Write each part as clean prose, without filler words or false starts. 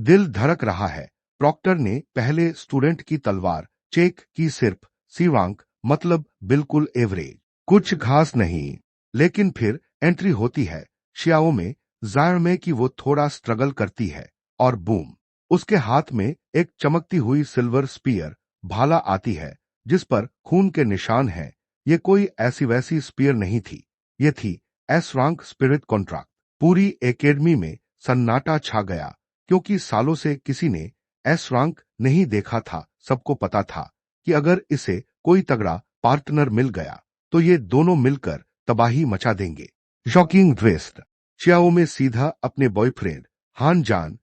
दिल धड़क रहा है। प्रॉक्टर ने पहले स्टूडेंट की तलवार चेक की, सिर्फ सी रैंक, मतलब बिल्कुल एवरेज, कुछ खास नहीं। लेकिन फिर एंट्री होती है शियाओ में, जायर में कि वो थोड़ा स्ट्रगल करती है, और बूम, उसके हाथ में एक चमकती हुई सिल्वर स्पीयर भाला आती है जिस पर खून के निशान हैं। ये कोई ऐसी वैसी स्पीयर नहीं थी, ये थी एस रैंक स्पिरिट कॉन्ट्रैक्ट। पूरी एकेडमी में सन्नाटा छा गया, क्योंकि सालों से किसी ने एस रैंक नहीं देखा था। सबको पता था कि अगर इसे कोई तगड़ा पार्टनर मिल गया तो ये दोनों मिलकर तबाही मचा देंगे। शॉकिंग ट्विस्ट, चियाओ में सीधा अपने बॉयफ्रेंड हान जान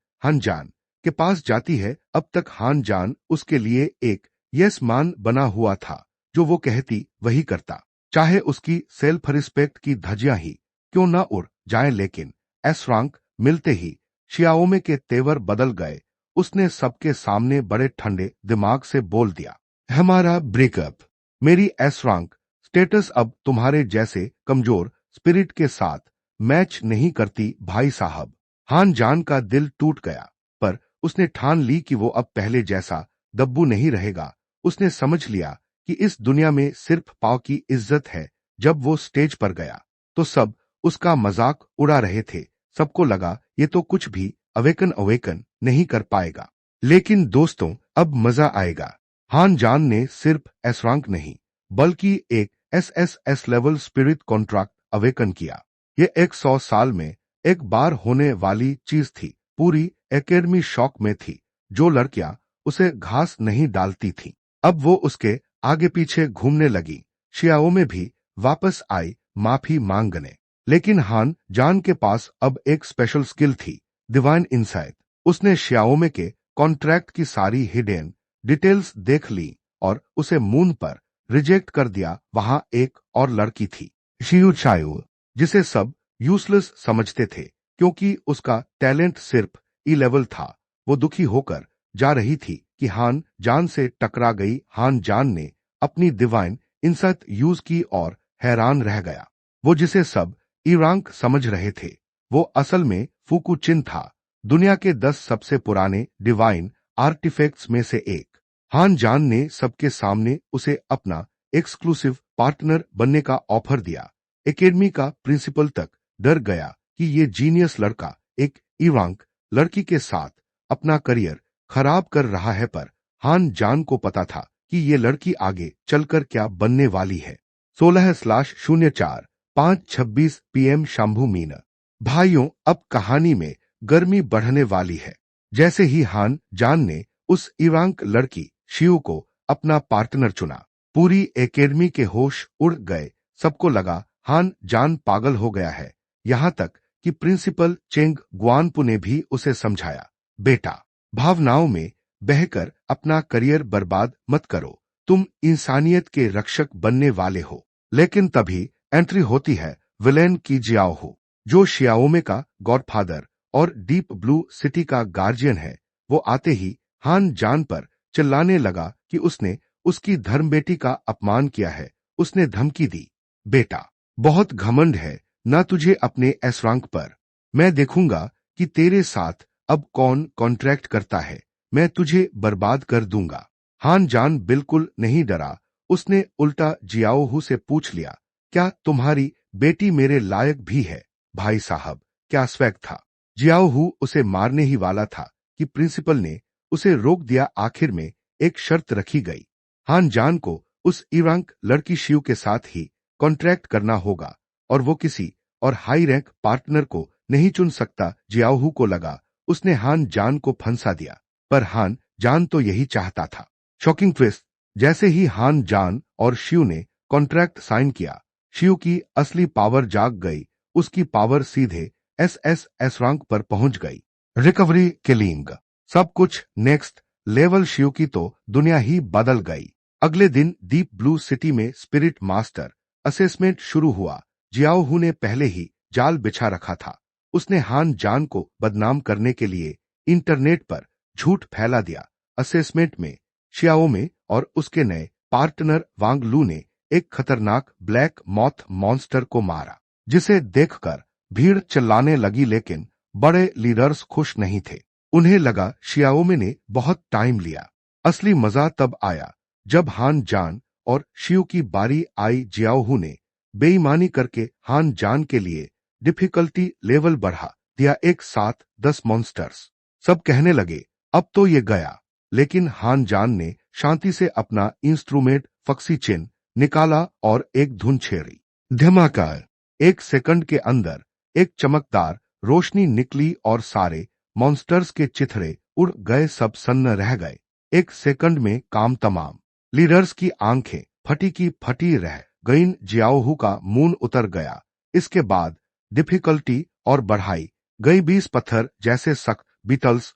के पास जाती है। अब तक हान जान उसके लिए एक यस मैन बना हुआ था, जो वो कहती वही करता, चाहे उसकी सेल्फ रिस्पेक्ट की धज्जियां ही क्यों ना उड़ जाएं। लेकिन एस रैंक मिलते ही शियाओमे के तेवर बदल गए। उसने सबके सामने बड़े ठंडे दिमाग से बोल दिया, हमारा ब्रेकअप, मेरी एस रैंक स्टेटस अब तुम्हारे जैसे कमजोर स्पिरिट के साथ मैच नहीं करती भाई साहब। हान जान का दिल टूट गया, पर उसने ठान ली कि वो अब पहले जैसा दब्बू नहीं रहेगा। उसने समझ लिया कि इस दुनिया में सिर्फ पाव की इज्जत है। जब वो स्टेज पर गया तो सब उसका मजाक उड़ा रहे थे। सबको लगा ये तो कुछ भी अवेकन नहीं कर पाएगा। लेकिन दोस्तों, अब मजा आएगा। हान जान ने सिर्फ एस रैंक नहीं, बल्कि एक SSS level spirit contract awaken किया। ये 100 साल में एक बार होने वाली चीज थी। पूरी एकेडमी शॉक में थी। जो लड़कियां उसे घास नहीं डालती थी, अब वो उसके आगे पीछे घूमने लगी। शियाओ में भी वापस आई माफी मांगने। लेकिन हान जान के पास अब एक स्पेशल स्किल थी, डिवाइन इंसाइट। उसने शियाओमे के कॉन्ट्रैक्ट की सारी हिडन डिटेल्स देख ली और उसे मून पर रिजेक्ट कर दिया। वहां एक और लड़की थी, शियू चायू, जिसे सब यूजलेस समझते थे क्योंकि उसका टैलेंट सिर्फ ई लेवल था। वो दुखी होकर जा रही थी कि हान जान से टकरा गई। हान जान ने अपनी डिवाइन इंसाइट यूज की और हैरान रह गया। वो जिसे सब ई रैंक समझ रहे थे, वो असल में फुकुचिन था, दुनिया के 10 सबसे पुराने डिवाइन आर्टिफैक्ट्स में से एक। हान जान ने सबके सामने उसे अपना एक्सक्लूसिव पार्टनर बनने का ऑफर दिया। एकेडमी का प्रिंसिपल तक डर गया कि ये जीनियस लड़का एक ई रैंक लड़की के साथ अपना करियर खराब कर रहा है। पर हान जान को पता था कि ये लड़की आगे चलकर क्या बनने वाली है। 16/04/5:26 PM शंभू मीना। भाइयों, अब कहानी में गर्मी बढ़ने वाली है। जैसे ही हान जान ने उस ई रैंक लड़की शियू को अपना पार्टनर चुना, पूरी एकेडमी के होश उड़ गए। सबको लगा हान जान पागल हो गया है। यहां तक कि प्रिंसिपल चेंग गुआनपू ने भी उसे समझाया, बेटा, भावनाओं में बहकर अपना करियर बर्बाद मत करो। तुम इंसानियत के रक्षक बनने वाले हो। लेकिन तभी एंट्री होती है विलेन की जियाओ हो, जो शियाओमे का गॉडफादर और डीप ब्लू सिटी का गार्जियन है। वो आते ही हान जान पर चिल्लाने लगा कि उसने उसकी धर्म बेटी का अपमान किया है। उसने धमकी दी, बेटा, बहुत घमंड है ना तुझे अपने एस रैंक पर। मैं देखूंगा कि तेरे साथ अब कौन कॉन्ट्रैक्ट करता है। मैं तुझे बर्बाद कर दूंगा। हान जान बिल्कुल नहीं डरा। उसने उल्टा जियाओहू से पूछ लिया, क्या तुम्हारी बेटी मेरे लायक भी है? भाई साहब, क्या स्वैग था। जियाओहू उसे मारने ही वाला था कि प्रिंसिपल ने उसे रोक दिया। आखिर में एक शर्त रखी गई, हान जान को उस ई रैंक लड़की शियू के साथ ही कॉन्ट्रैक्ट करना होगा और वो किसी और हाई रैंक पार्टनर को नहीं चुन सकता। जियाओहू को लगा उसने हान जान को फंसा दिया, पर हान जान तो यही चाहता था। शॉकिंग ट्विस्ट, जैसे ही हान जान और शियू ने कॉन्ट्रैक्ट साइन किया, शियू की असली पावर जाग गई। उसकी पावर सीधे एस रैंक पर पहुंच गई। रिकवरी किलिंग, सब कुछ नेक्स्ट लेवल। शियू की तो दुनिया ही बदल गई। अगले दिन डीप ब्लू सिटी में स्पिरिट मास्टर असेसमेंट शुरू हुआ। जियाओहू ने पहले ही जाल बिछा रखा था। उसने हान जान को बदनाम करने के लिए इंटरनेट पर झूठ फैला दिया। असेसमेंट में शियाओमे और उसके नए पार्टनर वांग लू ने एक खतरनाक ब्लैक मॉथ मॉन्स्टर को मारा, जिसे देखकर भीड़ चिल्लाने लगी। लेकिन बड़े लीडर्स खुश नहीं थे। उन्हें लगा शियाओमे ने बहुत टाइम लिया। असली मजा तब आया जब हान जान और शियू की बारी आई। जियाओहू ने बेईमानी करके हान जान के लिए डिफिकल्टी लेवल बढ़ा दिया। एक साथ 10 मॉन्स्टर्स। सब कहने लगे अब तो ये गया, लेकिन हान जान ने शांति से अपना इंस्ट्रूमेंट फक्सी चिन निकाला और एक धुन छेड़ी। धमाका! 1 सेकंड के अंदर एक चमकदार रोशनी निकली और सारे मॉन्स्टर्स के चिथड़े उड़ गए। सब सन्न रह गए। 1 सेकंड में काम तमाम। लीडर्स की आंखें फटी की फटी रह गईं। जियाओहू का मून उतर गया। इसके बाद डिफिकल्टी और बढ़ाई गई 20 पत्थर जैसे सख्त बीटल्स।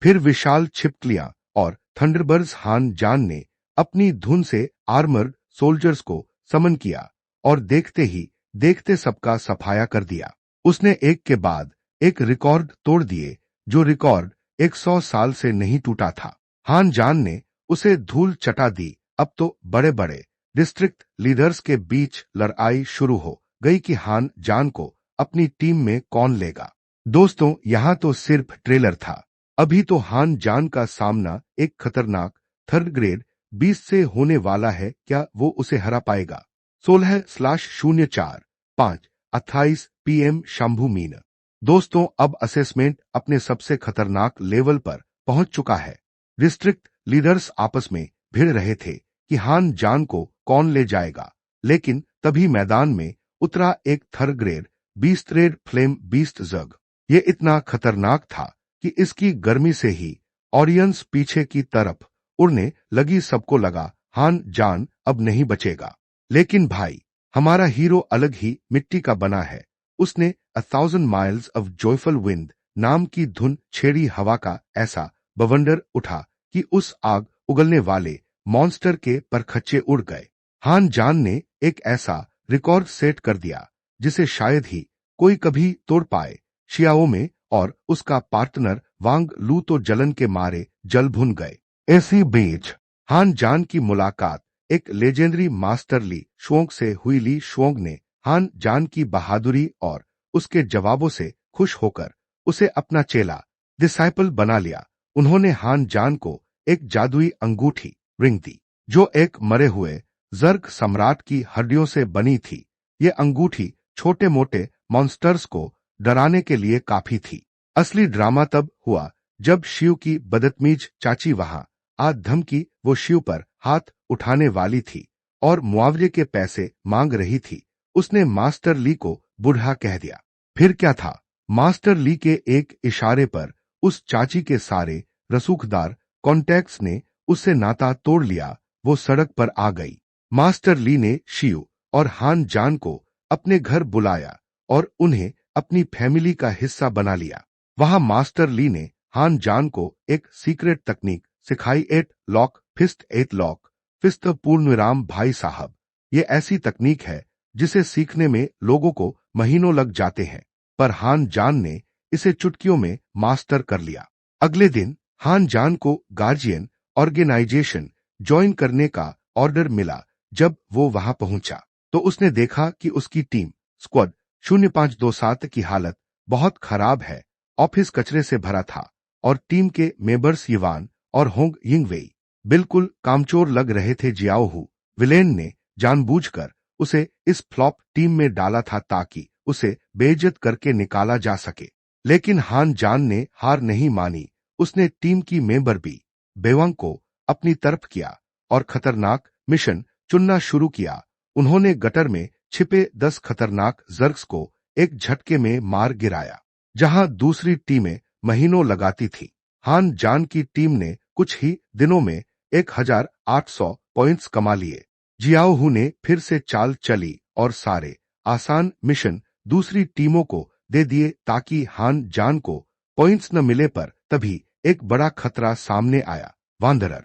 फिर विशाल छिपकलियां और थंडरबर्ड्स। हान जान ने अपनी धुन से आर्मर्ड सोल्जर्स को समन किया और देखते ही देखते सबका सफाया कर दिया। उसने एक के बाद एक रिकॉर्ड तोड़ दिए, जो रिकॉर्ड 100 साल से नहीं टूटा था। हान जान ने उसे धूल चटा दी। अब तो बड़े बड़े डिस्ट्रिक्ट लीडर्स के बीच लड़ाई शुरू हो गई कि हान जान को अपनी टीम में कौन लेगा। दोस्तों, यहां तो सिर्फ ट्रेलर था। अभी तो हान जान का सामना एक खतरनाक थर्ड ग्रेड बीस्ट से होने वाला है। क्या वो उसे हरा पाएगा? 16/04/5/28 PM शंभू मीन। दोस्तों, अब असेसमेंट अपने सबसे खतरनाक लेवल पर पहुंच चुका है। डिस्ट्रिक्ट लीडर्स आपस में भिड़ रहे थे कि हान जान को कौन ले जाएगा, लेकिन तभी मैदान में उतरा एक third grade beast red flame beast जग। ये इतना खतरनाक था कि इसकी गर्मी से ही ऑडियंस पीछे की तरफ उड़ने लगी। सबको लगा हान जान अब नहीं बचेगा। लेकिन भाई, हमारा हीरो अलग ही मिट्टी का बना है। उसने 1000 माइल्स ऑफ जॉयफुल विंड नाम की धुन छेड़ी। हवा का ऐसा बवंडर उठा कि उस आग उगलने वाले मॉन्स्टर के परखच्चे उड़ गए। हान जान ने एक ऐसा रिकॉर्ड सेट कर दिया जिसे शायद ही कोई कभी तोड़ पाए। शियाओमे और उसका पार्टनर वांग लू तो जलन के मारे जल भुन गए। इसी बीच हान जान की मुलाकात एक लेजेंडरी मास्टर ली शुओंग से हुई। ली शुओंग ने हान जान की बहादुरी और उसके जवाबों से खुश होकर उसे अपना चेला डिसाइपल बना लिया। उन्होंने हान जान को एक जादुई अंगूठी रिंग दी, जो एक मरे हुए जर्ग सम्राट की हड्डियों से बनी थी। ये अंगूठी छोटे मोटे मॉन्स्टर्स को डराने के लिए काफी थी। असली ड्रामा तब हुआ जब शिव की बदतमीज चाची वहां आ धमकी। वो शिव पर हाथ उठाने वाली थी और मुआवजे के पैसे मांग रही थी। उसने मास्टर ली को बूढ़ा कह दिया। फिर क्या था, मास्टर ली के एक इशारे पर उस चाची के सारे रसूखदार कॉन्टैक्ट्स ने उससे नाता तोड़ लिया। वो सड़क पर आ गई। मास्टर ली ने शिव और हान जान को अपने घर बुलाया और उन्हें अपनी फैमिली का हिस्सा बना लिया। वहां मास्टर ली ने हान जान को एक सीक्रेट तकनीक सिखाई। 8 लॉक फिस्ट 8 लॉक फिस्ट पूर्णविराम। भाई साहब, ये ऐसी तकनीक है जिसे सीखने में लोगों को महीनों लग जाते हैं, पर हान जान ने इसे चुटकियों में मास्टर कर लिया। अगले दिन हान जान को गार्जियन ऑर्गेनाइजेशन ज्वाइन करने का ऑर्डर मिला। जब वो वहां पहुंचा तो उसने देखा कि उसकी टीम स्क्वाड 0527 की हालत बहुत खराब है। ऑफिस कचरे से भरा था और टीम के मेंबर्स यिवान और होंग यिंगवेई बिल्कुल कामचोर लग रहे थे। जियाओहू विलेन ने जानबूझकर उसे इस फ्लॉप टीम में डाला था ताकि उसे बेइज्जत करके निकाला जा सके। लेकिन हान जान ने हार नहीं मानी। उसने टीम की मेंबर भी बेवांग को अपनी तरफ किया और खतरनाक मिशन चुनना शुरू किया। उन्होंने गटर में छिपे 10 खतरनाक जर्ग्स को एक झटके में मार गिराया, जहां दूसरी टीमें महीनों लगाती थी। हान जान की टीम ने कुछ ही दिनों में 1800 पॉइंट्स कमा लिए। जियाओहू ने फिर से चाल चली और सारे आसान मिशन दूसरी टीमों को दे दिए ताकि हान जान को पॉइंट्स न मिले। पर तभी एक बड़ा खतरा सामने आया। वंदर।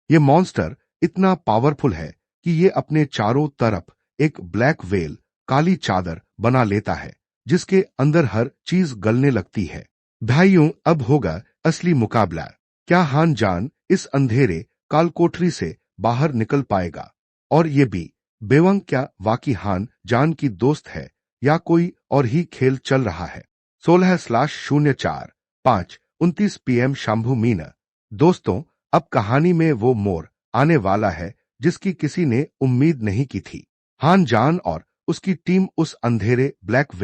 ये मॉन्स्टर इतना पावरफुल है कि ये अपने चारों तरफ एक ब्लैक वेल काली चादर बना लेता है, जिसके अंदर हर चीज गलने लगती है। भाइयों, अब होगा असली मुकाबला। क्या हान जान इस अंधेरे कालकोठरी से बाहर निकल पाएगा? और ये भी बेवंग क्या वाकई हान जान की दोस्त है या कोई और ही खेल चल रहा है? 16/04 5:29 PM शंभू मीना। दोस्तों, अब कहानी में वो मोड़ आने वाला है जिसकी किसी ने उम्मीद नहीं की थी। हान जान और उसकी टीम उस अंधेरे ब्लैक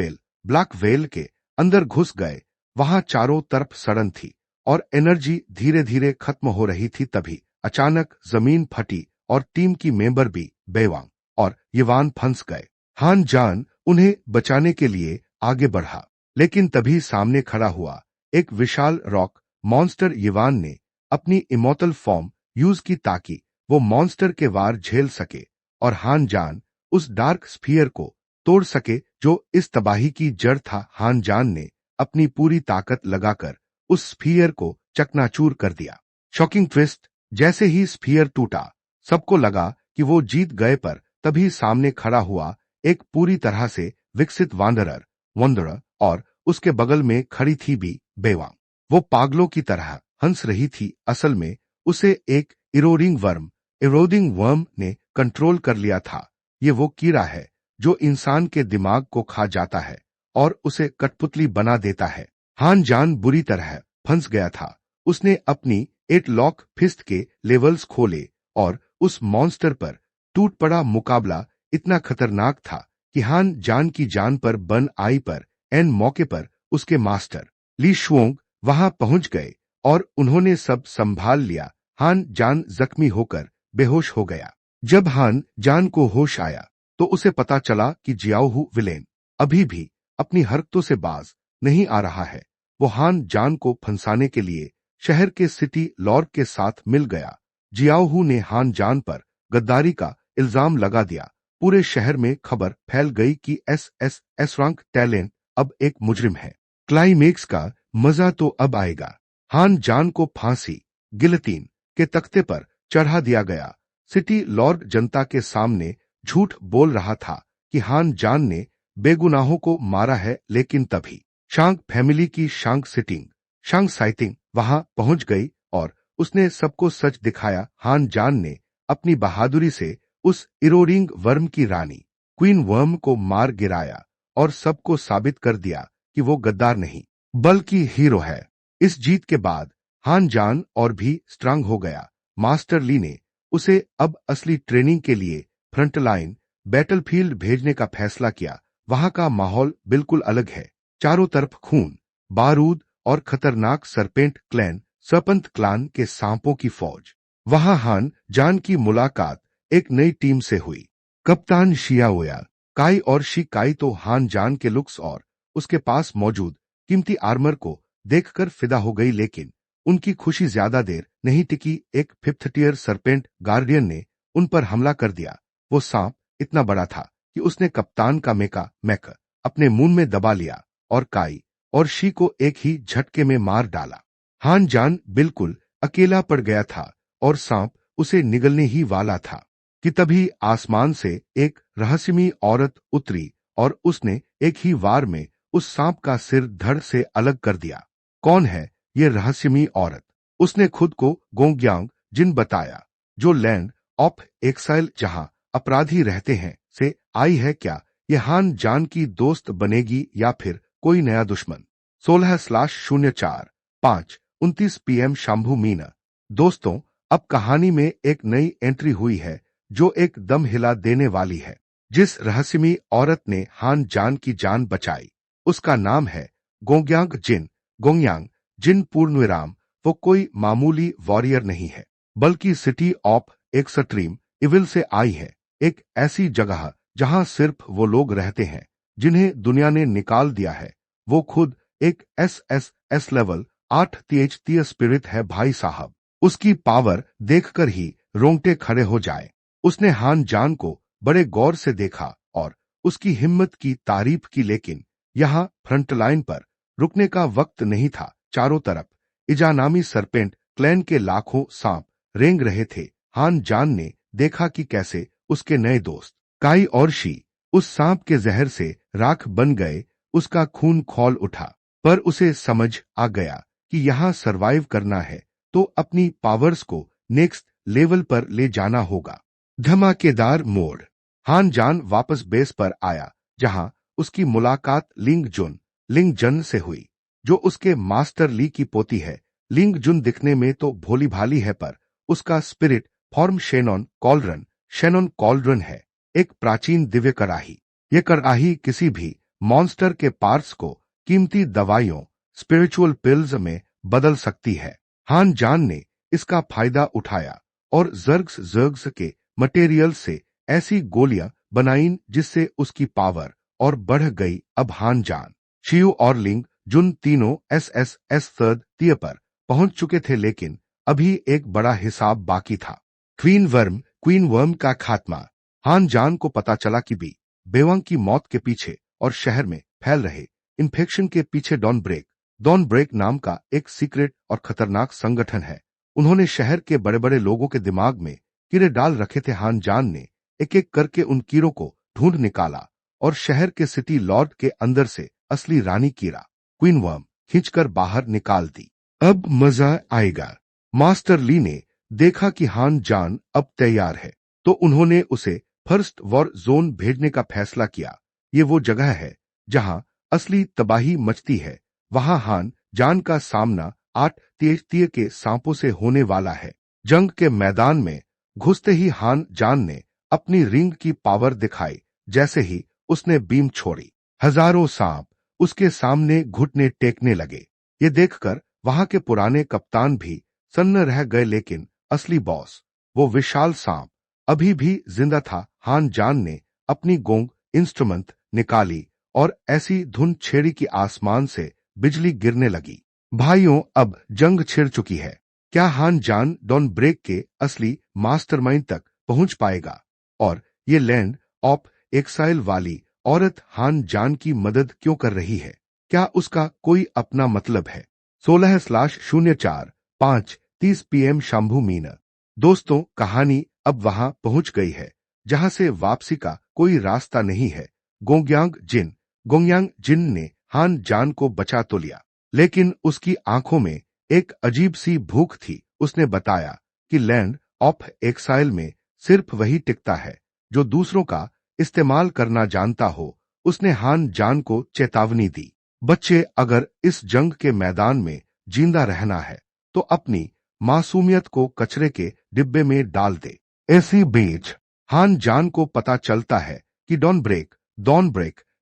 वेल के अंदर घुस गए। वहां चारों तरफ सड़न थी और एनर्जी धीरे धीरे खत्म हो रही थी। तभी अचानक जमीन फटी और टीम की मेंबर भी बेवांग और यवान फंस गए। हान जान उन्हें बचाने के लिए आगे बढ़ा, लेकिन तभी सामने खड़ा हुआ एक विशाल रॉक मॉन्स्टर। यवान ने अपनी इमोर्टल फॉर्म यूज की ताकि वो मॉन्स्टर के वार झेल सके और हान जान उस डार्क स्फीयर को तोड़ सके जो इस तबाही की जड़ था। हान जान ने अपनी पूरी ताकत लगाकर उस स्फीयर को चकनाचूर कर दिया। शॉकिंग ट्विस्ट, जैसे ही स्फीयर टूटा सबको लगा कि वो जीत गए, पर तभी सामने खड़ा हुआ एक पूरी तरह से विकसित वंडरर और उसके बगल में खड़ी थी भी बेवांग। वो पागलों की तरह हंस रही थी। असल में उसे एक इरोडिंग वर्म ने कंट्रोल कर लिया था। ये वो कीड़ा है जो इंसान के दिमाग को खा जाता है और उसे कठपुतली बना देता है। हान जान बुरी तरह फंस गया था। उसने अपनी 8 लॉक फिस्ट के लेवल्स खोले और उस मॉन्स्टर पर टूट पड़ा। मुकाबला इतना खतरनाक था कि हान जान की जान पर बन आई, पर एन मौके पर उसके मास्टर ली शुओंग वहां पहुंच गए और उन्होंने सब संभाल लिया। हान जान जख्मी होकर बेहोश हो गया। जब हान जान को होश आया तो उसे पता चला कि जियाओहू विलेन अभी भी अपनी हरकतों से बाज नहीं आ रहा है। वो हान जान को फंसाने के लिए शहर के सिटी लॉर्ड के साथ मिल गया। जियाओहू ने हान जान पर गद्दारी का इल्जाम लगा दिया। पूरे शहर में खबर फैल गई कि एस रैंक टैलेंट अब एक मुजरिम है। क्लाइमेक्स का मजा तो अब आएगा। हान जान को फांसी गिलेटिन के तख्ते पर चढ़ा दिया गया। सिटी लॉर्ड जनता के सामने झूठ बोल रहा था कि हान जान ने बेगुनाहों को मारा है, लेकिन तभी शांग फैमिली की शांग साइटिंग वहां पहुंच गई और उसने सबको सच दिखाया। हान जान ने अपनी बहादुरी से उस इरोडिंग वर्म की रानी क्वीन वर्म को मार गिराया और सबको साबित कर दिया कि वो गद्दार नहीं बल्कि हीरो है। इस जीत के बाद हान जान और भी स्ट्रांग हो गया। मास्टर ली ने उसे अब असली ट्रेनिंग के लिए फ्रंटलाइन बैटलफील्ड भेजने का फैसला किया। वहां का माहौल बिल्कुल अलग है। चारों तरफ खून, बारूद और खतरनाक सरपंत क्लान के सांपों की फौज। वहां हान जान की मुलाकात एक नई टीम से हुई। कप्तान शियाओया काई और शिकाई तो हान जान के लुक्स और उसके पास मौजूद कीमती आर्मर को देखकर फिदा हो गई, लेकिन उनकी खुशी ज्यादा देर नहीं टिकी। एक 5th टियर सरपेंट गार्डियन ने उन पर हमला कर दिया। वो सांप इतना बड़ा था कि उसने कप्तान का मैक अपने मुंह में दबा लिया और काई और शी को एक ही झटके में मार डाला। हान जान बिल्कुल अकेला पड़ गया था और सांप उसे निगलने ही वाला था कि तभी आसमान से एक रहस्यमयी औरत उतरी और उसने एक ही वार में उस सांप का सिर धड़ से अलग कर दिया। कौन है ये रहस्यमयी औरत? उसने खुद को गोंग्यांग जिन बताया, जो लैंड ऑफ एक्साइल जहां अपराधी रहते हैं से आई है। क्या ये हान जान की दोस्त बनेगी या फिर कोई नया दुश्मन? 16/04/5:29 PM शंभू मीना। दोस्तों, अब कहानी में एक नई एंट्री हुई है जो एक दम हिला देने वाली है। जिस रहस्यमयी औरत ने हान जान की जान बचाई उसका नाम है गोंग्यांग जिन पूर्णविराम। वो कोई मामूली वॉरियर नहीं है, बल्कि सिटी ऑफ एक्सट्रीम इविल से आई है। एक ऐसी जगह जहां सिर्फ वो लोग रहते हैं जिन्हें दुनिया ने निकाल दिया है। वो खुद एक एस लेवल 8 THT स्पिरिट है भाई साहब। उसकी पावर देखकर ही रोंगटे खड़े हो जाए। उसने हान जान को बड़े गौर से देखा और उसकी हिम्मत की तारीफ की, लेकिन यहाँ फ्रंटलाइन पर रुकने का वक्त नहीं था। चारों तरफ इजानामी सरपेंट क्लैन के लाखों सांप रेंग रहे थे। हान जान ने देखा कि कैसे उसके नए दोस्त काई और शी उस सांप के जहर से राख बन गए। उसका खून खौल उठा, पर उसे समझ आ गया कि यहाँ सरवाइव करना है तो अपनी पावर्स को नेक्स्ट लेवल पर ले जाना होगा। धमाकेदार मोड़। हान जान वापस बेस पर आया जहां उसकी मुलाकात लिंग जन से हुई। जो उसके मास्टर ली की पोती है। लिंग जुन दिखने में तो भोली भाली है, पर उसका स्पिरिट फॉर्म शेनॉन कॉल्ड्रन है, एक प्राचीन दिव्य कराही। ये कराही किसी भी मॉन्स्टर के पार्ट्स को कीमती दवाइयों, स्पिरिचुअल पिल्स में बदल सकती है। हान जान ने इसका फायदा उठाया और जर्ग्स के मटेरियल से ऐसी गोलियां बनाईं जिससे उसकी पावर और बढ़ गई। अब हान जान, शियू और लिंग जुन तीनों एसएसएस थर्ड तिए पर पहुंच चुके थे, लेकिन अभी एक बड़ा हिसाब बाकी था। क्वीन वर्म का खात्मा। हान जान को पता चला कि बेवांग की मौत के पीछे और शहर में फैल रहे इन्फेक्शन के पीछे डॉन ब्रेक नाम का एक सीक्रेट और खतरनाक संगठन है। उन्होंने शहर के बड़े बड़े लोगों के दिमाग में कीड़े डाल रखे थे। हान जान ने एक एक करके उन कीड़ों को ढूंढ निकाला और शहर के सिटी लॉर्ड के अंदर से असली रानी कीड़ा क्वीन वर्म खींचकर बाहर निकाल दी। अब मजा आएगा। मास्टर ली ने देखा कि हान जान अब तैयार है, तो उन्होंने उसे फर्स्ट वॉर जोन भेजने का फैसला किया। ये वो जगह है जहां असली तबाही मचती है। वहां हान जान का सामना 8 तेज के सांपों से होने वाला है। जंग के मैदान में घुसते ही हान जान ने अपनी रिंग की पावर दिखाई। जैसे ही उसने बीम छोड़ी, हजारों सांप उसके सामने घुटने टेकने लगे। ये देखकर वहां के पुराने कप्तान भी सन्न रह गए, लेकिन असली बॉस, वो विशाल सांप, अभी भी जिंदा था। हान जान ने अपनी गोंग इंस्ट्रूमेंट निकाली और ऐसी धुन छेड़ी कि आसमान से बिजली गिरने लगी। भाइयों, अब जंग छिड़ चुकी है। क्या हान जान डॉन ब्रेक के असली मास्टरमाइंड तक पहुंच पाएगा? और ये लैंड ऑफ एक्साइल वाली औरत हान जान की मदद क्यों कर रही है? क्या उसका कोई अपना मतलब है? 16/04/5:30 PM शंभू मीना। दोस्तों, कहानी अब वहां पहुंच गई है जहां से वापसी का कोई रास्ता नहीं है। गोंगयांग जिन ने हान जान को बचा तो लिया, लेकिन उसकी आंखों में एक अजीब सी भूख थी। उसने बताया कि लैंड ऑफ एक्साइल में सिर्फ वही टिकता है जो दूसरों का इस्तेमाल करना जानता हो। उसने हान जान को चेतावनी दी, बच्चे, अगर इस जंग के मैदान में जिंदा रहना है तो अपनी मासूमियत को कचरे के डिब्बे में डाल दे। इसी बीच हान जान को पता चलता है कि डॉन ब्रेक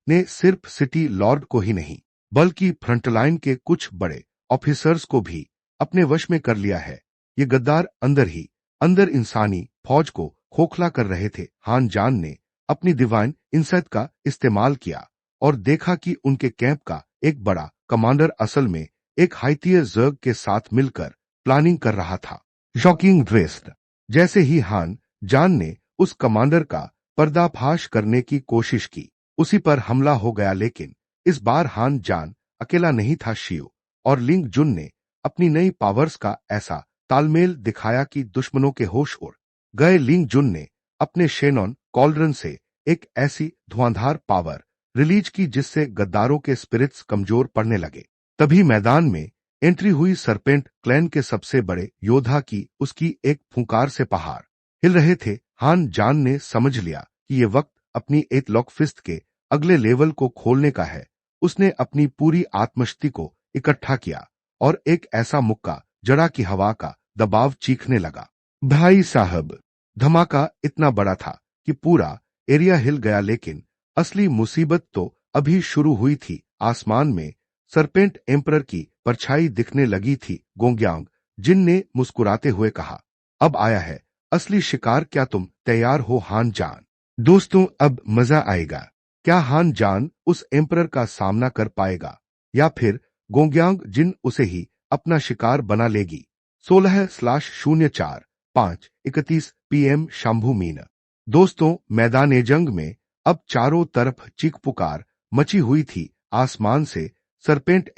ने सिर्फ सिटी लॉर्ड को ही नहीं, बल्कि फ्रंटलाइन के कुछ बड़े ऑफिसर्स को भी अपने वश में कर लिया है। ये गद्दार अंदर इंसानी फौज को खोखला कर रहे थे। हान जान ने अपनी डिवाइन इंसाइट का इस्तेमाल किया और देखा कि उनके कैंप का एक बड़ा कमांडर असल में एक हाइतियर जर्ग के साथ मिलकर प्लानिंग कर रहा था। Shocking twist. जैसे ही हान जान ने उस कमांडर का पर्दाफाश करने की कोशिश की, उसी पर हमला हो गया। लेकिन इस बार हान जान अकेला नहीं था। शियो और लिंग जुन ने अपनी नई पावर्स का ऐसा तालमेल दिखाया कि दुश्मनों के होश उड़ गए। लिंग जुन ने अपने शेनॉन कॉल्ड्रन से एक ऐसी धुआंधार पावर रिलीज की जिससे गद्दारों के स्पिरिट्स कमजोर पड़ने लगे। तभी मैदान में एंट्री हुई सरपेंट क्लैन के सबसे बड़े योद्धा की उसकी एक फुंकार से पहाड़ हिल रहे थे। हान जान ने समझ लिया कि ये वक्त अपनी एक लॉक फिस्ट के अगले लेवल को खोलने का है। उसने अपनी पूरी आत्मशक्ति को इकट्ठा किया और एक ऐसा मुक्का जड़ा कि हवा का दबाव चीखने लगा। भाई साहब, धमाका इतना बड़ा था कि पूरा एरिया हिल गया, लेकिन असली मुसीबत तो अभी शुरू हुई थी। आसमान में सरपेंट एम्परर की परछाई दिखने लगी थी। गोंगयांग जिन ने मुस्कुराते हुए कहा, अब आया है असली शिकार, क्या तुम तैयार हो? हान जान। दोस्तों, अब मजा आएगा। क्या हान जान उस एम्परर का सामना कर पाएगा या फिर गोंगयांग जिन उसे ही अपना शिकार बना लेगी? 16/04/5:31 PM शंभू मीना। दोस्तों, मैदान जंग में अब चारों तरफ चीख पुकार मची हुई थी। आसमान से सरपेंट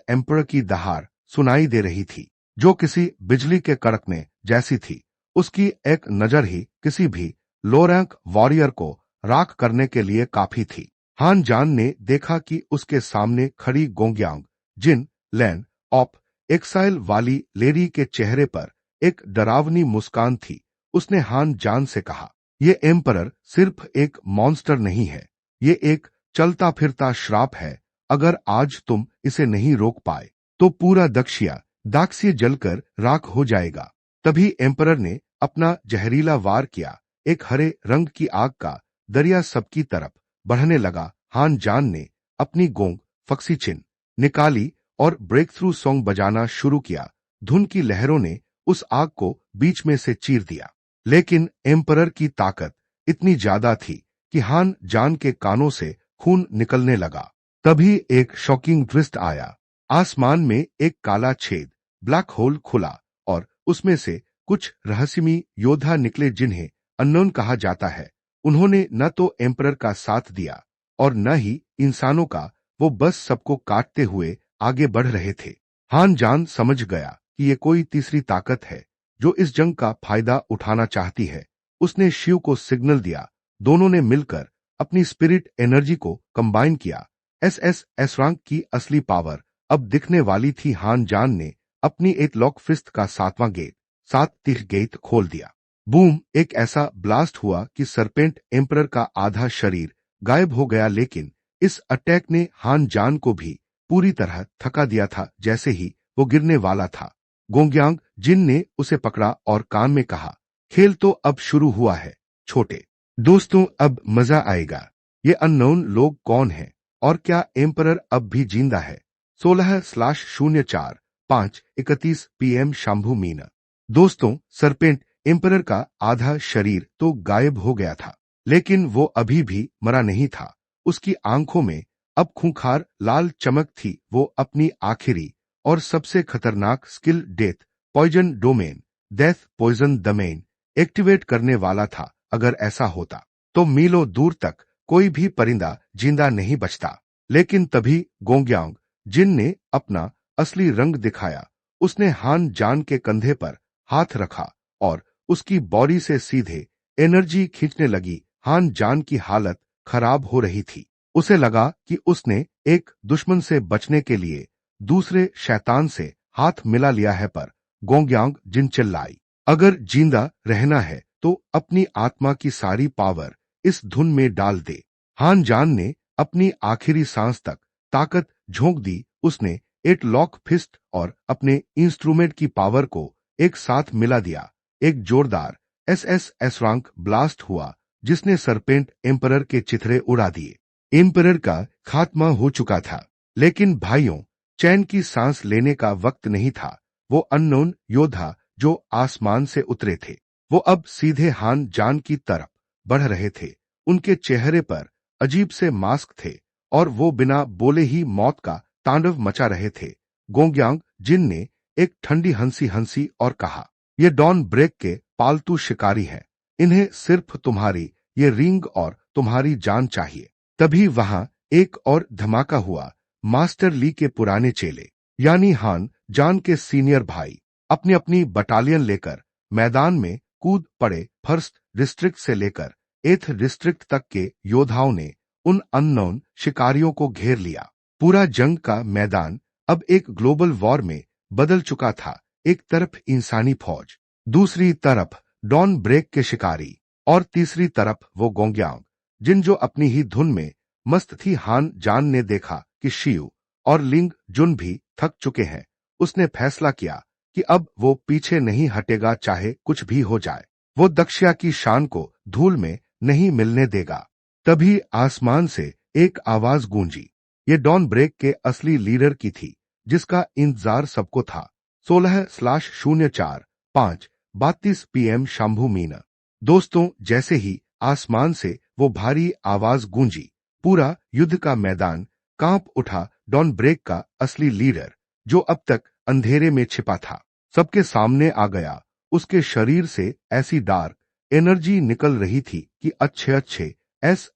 एम्परर की दहाड़ सुनाई दे रही थी, जो किसी बिजली के कड़कने जैसी थी। उसकी एक नजर ही किसी भी लो रैंक वॉरियर को राख करने के लिए काफी थी। हान जान ने देखा कि उसके सामने खड़ी गोंगयांग जिन लैंड ऑफ एक्साइल वाली लेडी के चेहरे पर एक डरावनी मुस्कान थी। उसने हान जान से कहा, ये एम्परर सिर्फ एक मॉन्स्टर नहीं है, ये एक चलता फिरता श्राप है अगर आज तुम इसे नहीं रोक पाए तो पूरा दाक्ष्य जलकर राख हो जाएगा। तभी एम्परर ने अपना जहरीला वार किया। एक हरे रंग की आग का दरिया सबकी तरफ बढ़ने लगा। हान जान ने अपनी गोंग फक्सीचिन निकाली और ब्रेक थ्रू सॉन्ग बजाना शुरू किया। धुन की लहरों ने उस आग को बीच में से चीर दिया, लेकिन एम्परर की ताकत इतनी ज्यादा थी कि हान जान के कानों से खून निकलने लगा। तभी एक शॉकिंग ट्विस्ट आया। आसमान में एक काला छेद ब्लैक होल खुला और उसमें से कुछ रहस्यमयी योद्धा निकले जिन्हें अननोन कहा जाता है। उन्होंने न तो एम्परर का साथ दिया और न ही इंसानों का, वो बस सबको काटते हुए आगे बढ़ रहे थे। हान जान समझ गया कि ये कोई तीसरी ताकत है जो इस जंग का फायदा उठाना चाहती है। उसने शिव को सिग्नल दिया। दोनों ने मिलकर अपनी स्पिरिट एनर्जी को कंबाइन किया। एस रैंक की असली पावर अब दिखने वाली थी। हान जान ने अपनी एक लॉक फिस्ट का 7वां गेट 7 गेट खोल दिया। बूम! एक ऐसा ब्लास्ट हुआ कि सरपेंट एम्परर का आधा शरीर गायब हो गया, लेकिन इस अटैक ने हान जान को भी पूरी तरह थका दिया था। जैसे ही वो गिरने वाला था, गोंग्यांग जिन ने उसे पकड़ा और कान में कहा, खेल तो अब शुरू हुआ है छोटे दोस्तों, अब मजा आएगा। ये अननोन लोग कौन हैं और क्या एम्परर अब भी जिंदा है? 16/04/5:31 PM शंभू मीना। दोस्तों, सरपेंट एम्परर का आधा शरीर तो गायब हो गया था, लेकिन वो अभी भी मरा नहीं था। उसकी आंखों में अब खूंखार लाल चमक थी। वो अपनी आखिरी और सबसे खतरनाक skill death poison domain activate करने वाला था। अगर ऐसा होता तो मीलों दूर तक कोई भी परिंदा जिंदा नहीं बचता। लेकिन तभी गोंग्यांग जिन ने अपना असली रंग दिखाया। उसने हान जान के कंधे पर हाथ रखा और उसकी बॉडी से सीधे एनर्जी खींचने लगी। हान जान की हालत खराब हो रही थी। उसे लगा कि उसने एक दुश्मन से बचने के लिए दूसरे शैतान से हाथ मिला लिया है, पर गोंग्यांग जिन चिल्लाई, अगर जिंदा रहना है तो अपनी आत्मा की सारी पावर इस धुन में डाल दे। हान जान ने अपनी आखिरी सांस तक ताकत झोंक दी। उसने एक लॉक फिस्ट और अपने इंस्ट्रूमेंट की पावर को एक साथ मिला दिया। एक जोरदार एस रैंक ब्लास्ट हुआ जिसने सरपेंट एम्परर के चिथड़े उड़ा दिए। एम्परर का खात्मा हो चुका था, लेकिन भाइयों, चैन की सांस लेने का वक्त नहीं था। वो अननोन योद्धा जो आसमान से उतरे थे, वो अब सीधे हान जान की तरफ बढ़ रहे थे। उनके चेहरे पर अजीब से मास्क थे और वो बिना बोले ही मौत का तांडव मचा रहे थे। गोंग्यांग जिन ने एक ठंडी हंसी हंसी और कहा, ये डॉन ब्रेक के पालतू शिकारी हैं। इन्हें सिर्फ तुम्हारी ये रिंग और तुम्हारी जान चाहिए। तभी वहां एक और धमाका हुआ। मास्टर ली के पुराने चेले यानी हान जान के सीनियर भाई अपनी अपनी बटालियन लेकर मैदान में कूद पड़े। फर्स्ट डिस्ट्रिक्ट से लेकर 8th डिस्ट्रिक्ट तक के योद्धाओं ने उन अननोन शिकारियों को घेर लिया। पूरा जंग का मैदान अब एक ग्लोबल वॉर में बदल चुका था। एक तरफ इंसानी फौज, दूसरी तरफ डॉन ब्रेक के शिकारी और तीसरी तरफ वो गोंग्यांग जिन जो अपनी ही धुन में मस्त थी। हान जान ने देखा कि शिव और लिंग जुन भी थक चुके हैं। उसने फैसला किया कि अब वो पीछे नहीं हटेगा, चाहे कुछ भी हो जाए। वो दक्षिया की शान को धूल में नहीं मिलने देगा। तभी आसमान से एक आवाज गूंजी। ये डॉन ब्रेक के असली लीडर की थी, जिसका इंतजार सबको था। 16/04/5:32 PM शंभू मीना। दोस्तों, जैसे ही आसमान से वो भारी आवाज गूंजी, पूरा युद्ध का मैदान कांप उठा। डॉन ब्रेक का असली लीडर, जो अब तक अंधेरे में छिपा था, सबके सामने आ गया। उसके शरीर से ऐसी डार्क एनर्जी निकल रही थी कि अच्छे एस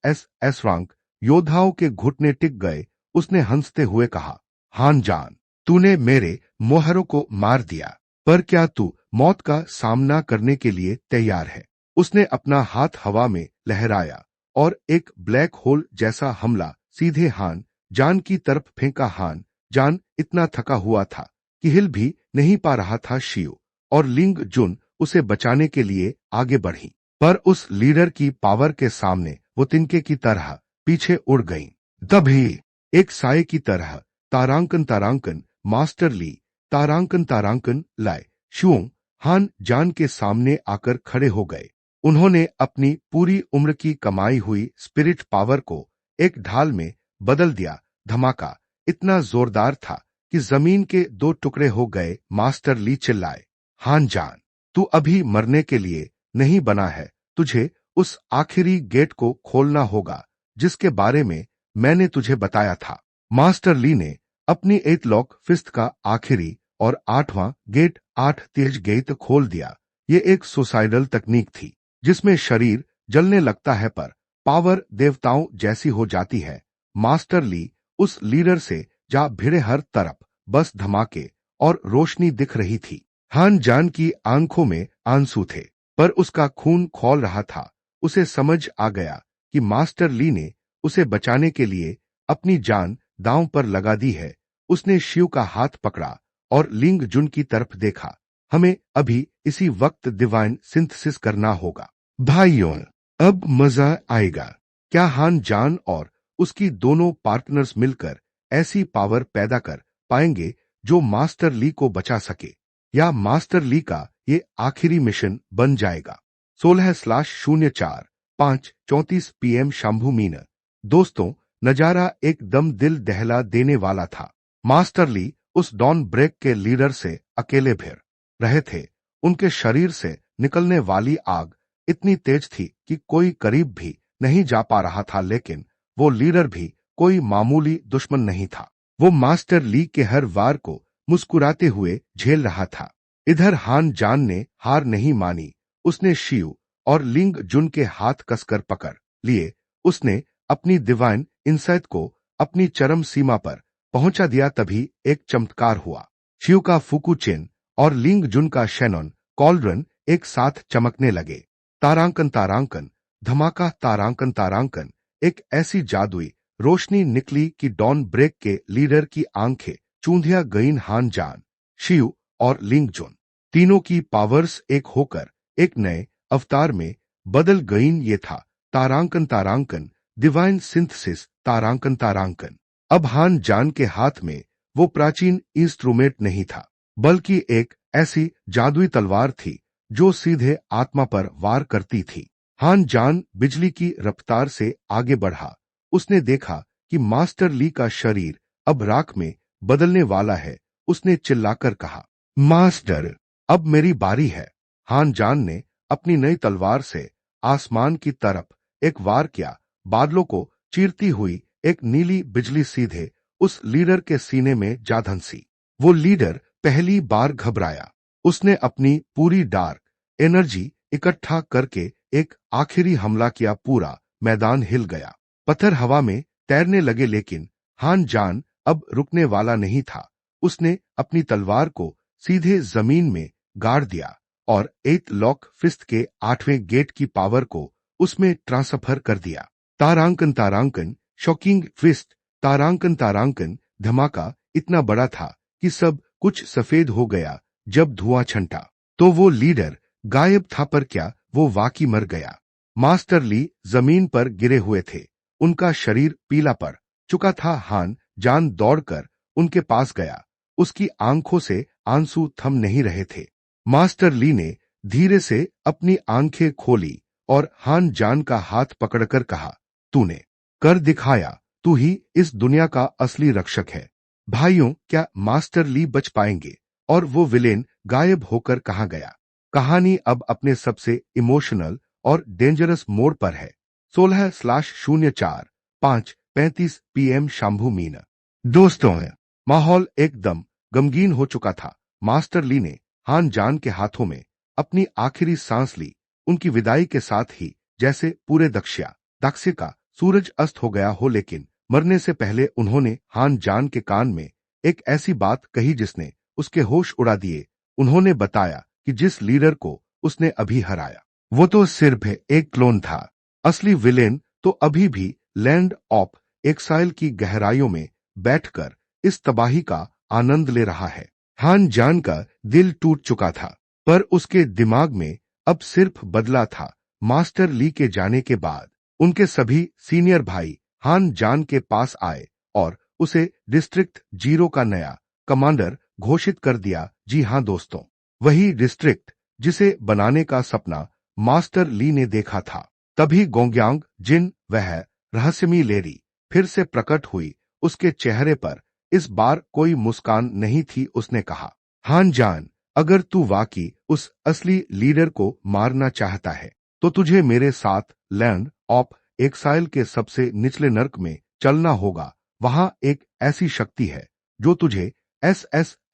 रैंक योद्धाओं के घुटने टिक गए। उसने हंसते हुए कहा, हान जान, तूने मेरे मोहरों को मार दिया, पर क्या तू मौत का सामना करने के लिए तैयार है? उसने अपना हाथ हवा में लहराया और एक ब्लैक होल जैसा हमला सीधे हान जान की तरफ फेंका। हान जान इतना थका हुआ था कि हिल भी नहीं पा रहा था। शिव और लिंग जुन उसे बचाने के लिए आगे बढ़ी, पर उस लीडर की पावर के सामने वो तिनके की तरह पीछे उड़ गईं। तभी एक साये की तरह तारांकन तारांकन मास्टर ली तारांकन तारांकन लाए शुओं हान जान के सामने आकर खड़े हो गए। उन्होंने अपनी पूरी उम्र की कमाई हुई स्पिरिट पावर को एक ढाल में बदल दिया। धमाका इतना जोरदार था कि जमीन के दो टुकड़े हो गए। मास्टर ली चिल्लाए, हान जान, तू अभी मरने के लिए नहीं बना है। तुझे उस आखिरी गेट को खोलना होगा जिसके बारे में मैंने तुझे बताया था। मास्टर ली ने अपनी 8 लॉक फिस्ट का आखिरी और 8वां गेट 8 तेज गेट खोल दिया। ये एक सुसाइडल तकनीक थी जिसमें शरीर जलने लगता है पर पावर देवताओं जैसी हो जाती है। मास्टर ली उस लीडर से जा भिड़े। हर तरफ बस धमाके और रोशनी दिख रही थी। हान जान की आंखों में आंसू थे पर उसका खून खौल रहा था। उसे समझ आ गया कि मास्टर ली ने उसे बचाने के लिए अपनी जान दांव पर लगा दी है। उसने शिव का हाथ पकड़ा और लिंग जुन की तरफ देखा। हमें अभी इसी वक्त डिवाइन सिंथेसिस करना होगा भाइयों, अब मजा आएगा। क्या हान जान और उसकी दोनों पार्टनर्स मिलकर ऐसी पावर पैदा कर पाएंगे जो मास्टर ली को बचा सके, या मास्टर ली का ये आखिरी मिशन बन जाएगा? 16/04/5:34 PM शंभू मीन। दोस्तों, नजारा एकदम दिल दहला देने वाला था। मास्टर ली उस डॉन ब्रेक के लीडर से अकेले भिड़ रहे थे। उनके शरीर से निकलने वाली आग इतनी तेज थी कि कोई करीब भी नहीं जा पा रहा था, लेकिन वो लीडर भी कोई मामूली दुश्मन नहीं था। वो मास्टर ली के हर वार को मुस्कुराते हुए झेल रहा था। इधर हान जान ने हार नहीं मानी। उसने शिव और लिंग जुन के हाथ कसकर पकड़ लिए। उसने अपनी डिवाइन इंसाइट को अपनी चरम सीमा पर पहुंचा दिया। तभी एक चमत्कार हुआ। शिव का फुकुचिन और लिंग जुन का शैनॉन कॉलरन एक साथ चमकने लगे। तारांकन तारांकन धमाका तारांकन तारांकन। एक ऐसी जादुई रोशनी निकली कि डॉन ब्रेक के लीडर की आंखें चूंधिया गईं। हान जान, शिव और लिंग जुन तीनों की पावर्स एक होकर एक नए अवतार में बदल गईं। ये था तारांकन तारांकन डिवाइन सिंथेसिस तारांकन तारांकन। अब हान जान के हाथ में वो प्राचीन इंस्ट्रूमेंट नहीं था, बल्कि एक ऐसी जादुई तलवार थी जो सीधे आत्मा पर वार करती थी। हान जान बिजली की रफ्तार से आगे बढ़ा। उसने देखा कि मास्टर ली का शरीर अब राख में बदलने वाला है। उसने चिल्लाकर कहा, मास्टर, अब मेरी बारी है। हान जान ने अपनी नई तलवार से आसमान की तरफ एक वार किया। बादलों को चीरती हुई एक नीली बिजली सीधे उस लीडर के सीने में जा धंसी। वो लीडर पहली बार घबराया। उसने अपनी पूरी डार्क एनर्जी इकट्ठा करके एक आखिरी हमला किया। पूरा मैदान हिल गया। पत्थर हवा में तैरने लगे, लेकिन हान जान अब रुकने वाला नहीं था। उसने अपनी तलवार को सीधे जमीन में गाड़ दिया और 8 लॉक फिस्ट के 8वें गेट की पावर को उसमें ट्रांसफर कर दिया। तारांकन तारांकन शॉकिंग ट्विस्ट तारांकन तारांकन धमाका इतना बड़ा था कि सब कुछ सफेद हो गया। जब धुआं छंटा तो वो लीडर गायब था, पर क्या वो वाकई मर गया? मास्टर ली जमीन पर गिरे हुए थे। उनका शरीर पीला पड़ चुका था। हान जान दौड़कर उनके पास गया। उसकी आंखों से आंसू थम नहीं रहे थे। मास्टर ली ने धीरे से अपनी आंखें खोली और हान जान का हाथ पकड़कर कहा, तूने कर दिखाया। तू ही इस दुनिया का असली रक्षक है। भाइयों, क्या मास्टर ली बच पाएंगे और वो विलेन गायब होकर कहां गया? कहानी अब अपने सबसे इमोशनल और डेंजरस मोड़ पर है। 16/04/5:35 PM शंभू मीन। दोस्तों, माहौल एकदम गमगीन हो चुका था। मास्टर ली ने हान जान के हाथों में अपनी आखिरी सांस ली। उनकी विदाई के साथ ही जैसे पूरे दक्षिण का सूरज अस्त हो गया हो, लेकिन मरने से पहले उन्होंने हान जान के कान में एक ऐसी बात कही जिसने उसके होश उड़ा दिए। उन्होंने बताया कि जिस लीडर को उसने अभी हराया वो तो सिर्फ एक क्लोन था। असली विलेन तो अभी भी लैंड ऑफ एक्साइल की गहराइयों में बैठकर इस तबाही का आनंद ले रहा है। हान जान का दिल टूट चुका था, पर उसके दिमाग में अब सिर्फ बदला था। मास्टर ली के जाने के बाद उनके सभी सीनियर भाई हान जान के पास आए और उसे डिस्ट्रिक्ट 0 का नया कमांडर घोषित कर दिया। जी हाँ दोस्तों, वही डिस्ट्रिक्ट जिसे बनाने का सपना मास्टर ली ने देखा था। तभी गोंग्यांग जिन वह रहस्यमयी लेडी फिर से प्रकट हुई। उसके चेहरे पर इस बार कोई मुस्कान नहीं थी। उसने कहा, हान जान, अगर तू वाकई उस असली लीडर को मारना चाहता है तो तुझे मेरे साथ लैंड ऑफ एक्साइल के सबसे निचले नर्क में चलना होगा। वहां एक ऐसी शक्ति है जो तुझे एस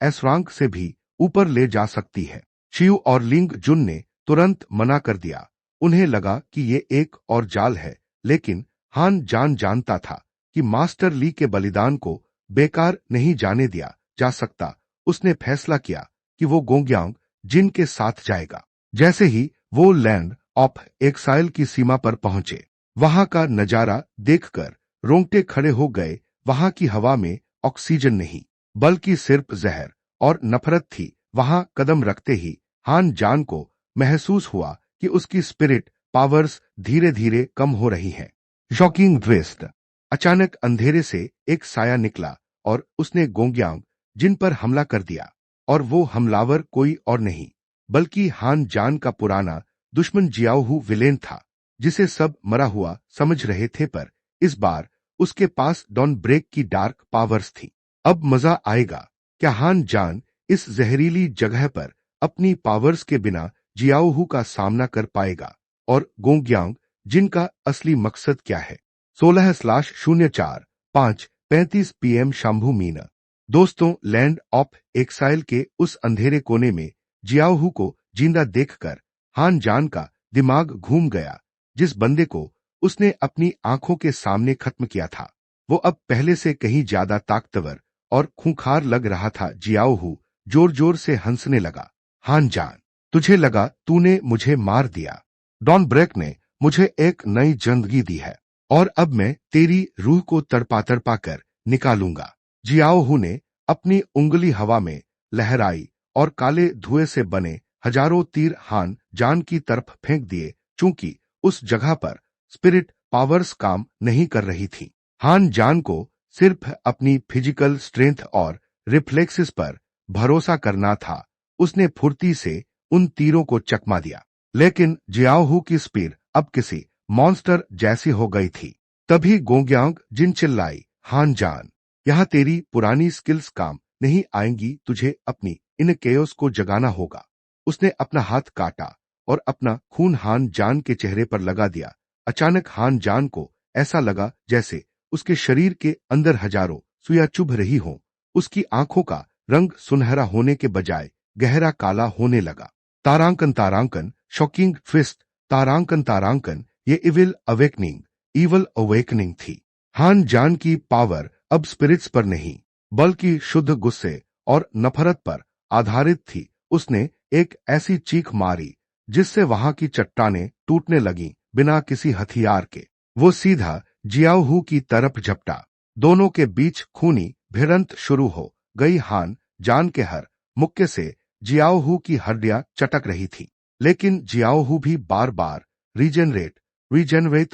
रैंक से भी ऊपर ले जा सकती है। शिव और लिंग जुन ने तुरंत मना कर दिया। उन्हें लगा कि ये एक और जाल है, लेकिन हान जान जानता था कि मास्टर ली के बलिदान को बेकार नहीं जाने दिया जा सकता। उसने फैसला किया कि वो गोंग्यांग जिन के साथ जाएगा। जैसे ही वो लैंड ऑफ एक्साइल की सीमा पर पहुंचे, वहां का नजारा देखकर रोंगटे खड़े हो गए। वहां की हवा में ऑक्सीजन नहीं, बल्कि सिर्फ जहर और नफरत थी। वहां कदम रखते ही हान जान को महसूस हुआ कि उसकी स्पिरिट पावर्स धीरे धीरे कम हो रही हैं। शॉकिंग ट्विस्ट, अचानक अंधेरे से एक साया निकला और उसने गोंग्यांग जिन पर हमला कर दिया। और वो हमलावर कोई और नहीं बल्कि हान जान का पुराना दुश्मन जियाओहू विलेन था, जिसे सब मरा हुआ समझ रहे थे, पर इस बार उसके पास डॉन ब्रेक की डार्क पावर्स थी। अब मजा आएगा। क्या हान जान इस जहरीली जगह पर अपनी पावर्स के बिना जियाओहू का सामना कर पाएगा? और गोंग्यांग जिनका असली मकसद क्या है? 16/04/5:35 PM शंभू मीना। दोस्तों, लैंड ऑफ एक्साइल के उस अंधेरे कोने में जियाओहू को जिंदा देखकर हान जान का दिमाग घूम गया। जिस बंदे को उसने अपनी आंखों के सामने खत्म किया था, वो अब पहले से कहीं ज्यादा ताकतवर और खूंखार लग रहा था। जियाओहू जोर जोर से हंसने लगा। हान जान, तुझे लगा तूने मुझे मार दिया। डॉन ब्रेक ने मुझे एक नई जिंदगी दी है और अब मैं तेरी रूह को तड़पा तड़पा कर निकालूंगा। जियाओहू ने अपनी उंगली हवा में लहराई और काले धुएं से बने हजारों तीर हान जान की तरफ फेंक दिए। चूंकि उस जगह पर स्पिरिट पावर्स काम नहीं कर रही थी, हान जान को सिर्फ अपनी फिजिकल स्ट्रेंथ और रिफ्लेक्सेस पर भरोसा करना था। उसने फुर्ती से उन तीरों को चकमा दिया, लेकिन जियाओहू की स्पीड अब किसी मॉन्स्टर जैसी हो गई थी। तभी गोंग्यांग जिन चिल्लाई, हान जान, यहां तेरी पुरानी स्किल्स काम नहीं आएंगी। तुझे अपनी इन केओस को जगाना होगा। उसने अपना हाथ काटा और अपना खून हान जान के चेहरे पर लगा दिया। अचानक हान जान को ऐसा लगा जैसे उसके शरीर के अंदर हजारों सुइयां चुभ रही हों। उसकी आंखों का रंग सुनहरा होने के बजाय गहरा काला होने लगा। तारांकन तारांकन, शॉकिंग ट्विस्ट, तारांकन तारांकन, ये इविल अवेकनिंग थी। हान जान की पावर अब स्पिरिट्स पर नहीं बल्कि शुद्ध गुस्से और नफरत पर आधारित थी। उसने एक ऐसी चीख मारी जिससे वहां की चट्टानें टूटने लगीं। बिना किसी हथियार के वो सीधा जियाओहू की तरफ झपटा। दोनों के बीच खूनी भिड़ंत शुरू हो गई। हान जान के हर मुक्के से जियाओहू की हड्डियां चटक रही थी, लेकिन जियाओहू भी बार बार रीजनरेट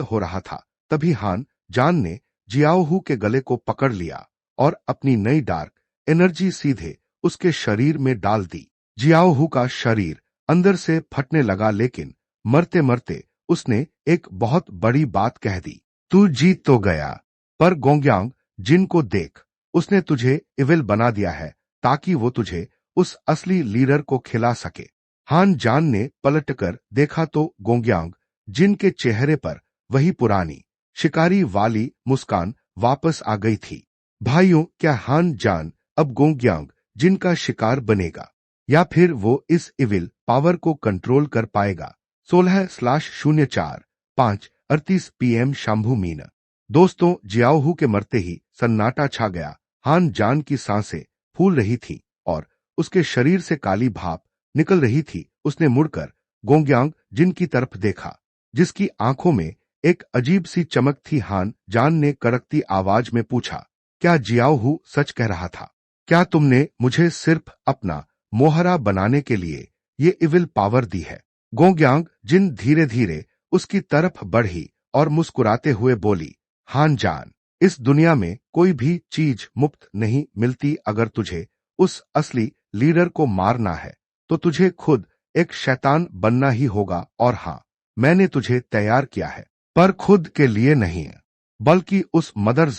हो रहा था। तभी हान जान ने जियाओहू के गले को पकड़ लिया और अपनी नई डार्क एनर्जी सीधे उसके शरीर में डाल दी। जियाओहू का शरीर अंदर से फटने लगा, लेकिन मरते मरते उसने एक बहुत बड़ी बात कह दी, तू जीत तो गया, पर गोंग्यांग जिन को देख, उसने तुझे इविल बना दिया है ताकि वो तुझे उस असली लीडर को खिला सके। हान जान ने पलटकर देखा तो गोंग्यांग जिन के चेहरे पर वही पुरानी शिकारी वाली मुस्कान वापस आ गई थी। भाइयों, क्या हान जान अब गोंग्यांग जिन का शिकार बनेगा या फिर वो इस इविल पावर को कंट्रोल कर पाएगा? 16/04/5:38 PM शंभू मीना। दोस्तों, जियाओहू के मरते ही सन्नाटा छा गया। हान जान की सांसें फूल रही थी और उसके शरीर से काली भाप निकल रही थी। उसने मुड़कर गोंग्यांग जिन की तरफ देखा, जिसकी आंखों में एक अजीब सी चमक थी। हान जान ने कड़कती आवाज में पूछा, क्या जियाओहू सच कह रहा था? क्या तुमने मुझे सिर्फ अपना मोहरा बनाने के लिए ये इविल पावर दी है? गोंग्यांग जिन धीरे धीरे उसकी तरफ बढ़ी और मुस्कुराते हुए बोली, हान जान, इस दुनिया में कोई भी चीज मुफ्त नहीं मिलती। अगर तुझे उस असली लीडर को मारना है तो तुझे खुद एक शैतान बनना ही होगा। और हाँ, मैंने तुझे तैयार किया है, पर खुद के लिए नहीं, बल्कि उस मदर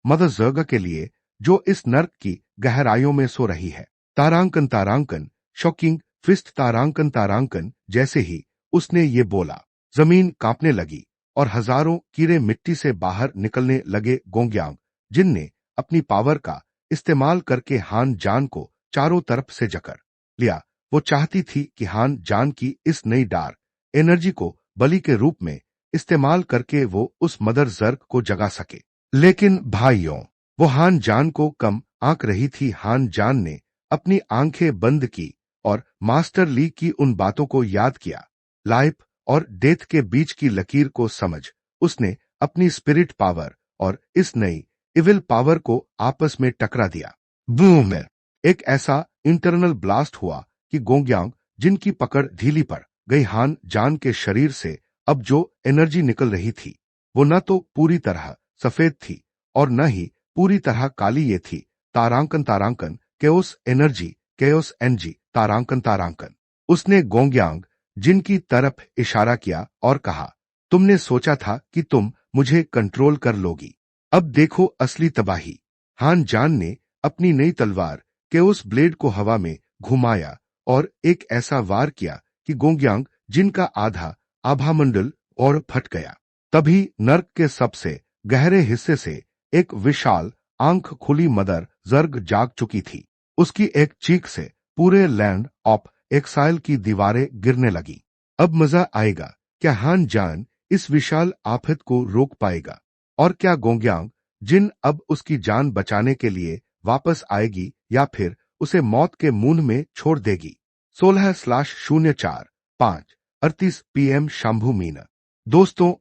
जर्ग के लिए जो इस नर्क की गहराइयों में सो रही है। तारांकन तारांकन, शॉकिंग फिस्ट तारांकन तारांकन। जैसे ही उसने ये बोला, जमीन कांपने लगी और हजारों कीड़े मिट्टी से बाहर निकलने लगे। गोंगयांग जिन ने अपनी पावर का इस्तेमाल करके हान जान को चारों तरफ से जकड़ लिया। वो चाहती थी कि हान जान की इस नई डार्क एनर्जी को बलि के रूप में इस्तेमाल करके वो उस मदर जर्ग को जगा सके। लेकिन भाइयों, वो हान जान को कम आंक रही थी। हान जान ने अपनी आंखें बंद की और मास्टर ली की उन बातों को याद किया, लाइफ और डेथ के बीच की लकीर को समझ उसने अपनी स्पिरिट पावर और इस नई इविल पावर को आपस में टकरा दिया। बूम! एक ऐसा इंटरनल ब्लास्ट हुआ कि गोंगयांग जिनकी पकड़ ढीली पड़ गई। हान जान के शरीर से अब जो एनर्जी निकल रही थी वो न तो पूरी तरह सफेद थी और न ही पूरी तरह काली। ये थी तारांकन तारांकन, केओस एनर्जी, केओस एनर्जी, तारांकन तारांकन। उसने गोंगयांग जिनकी तरफ इशारा किया और कहा, तुमने सोचा था कि तुम मुझे कंट्रोल कर लोगी, अब देखो असली तबाही। हान जान ने अपनी नई तलवार केओस ब्लेड को हवा में घुमाया और एक ऐसा वार किया कि गोंगयांग जिनका आधा आभामंडल और फट गया। तभी नर्क के सबसे गहरे हिस्से से एक विशाल आंख खुली मदर जर्ग जाग चुकी थी। उसकी एक चीख से पूरे लैंड ऑफ एक्साइल की दीवारें गिरने लगी। अब मजा आएगा। क्या हान जान इस विशाल आफत को रोक पाएगा? और क्या गोंगयांग जिन अब उसकी जान बचाने के लिए वापस आएगी या फिर उसे मौत के मुंह में छोड़ देगी? 16/04/5 PM शंभू मीना। दोस्तों,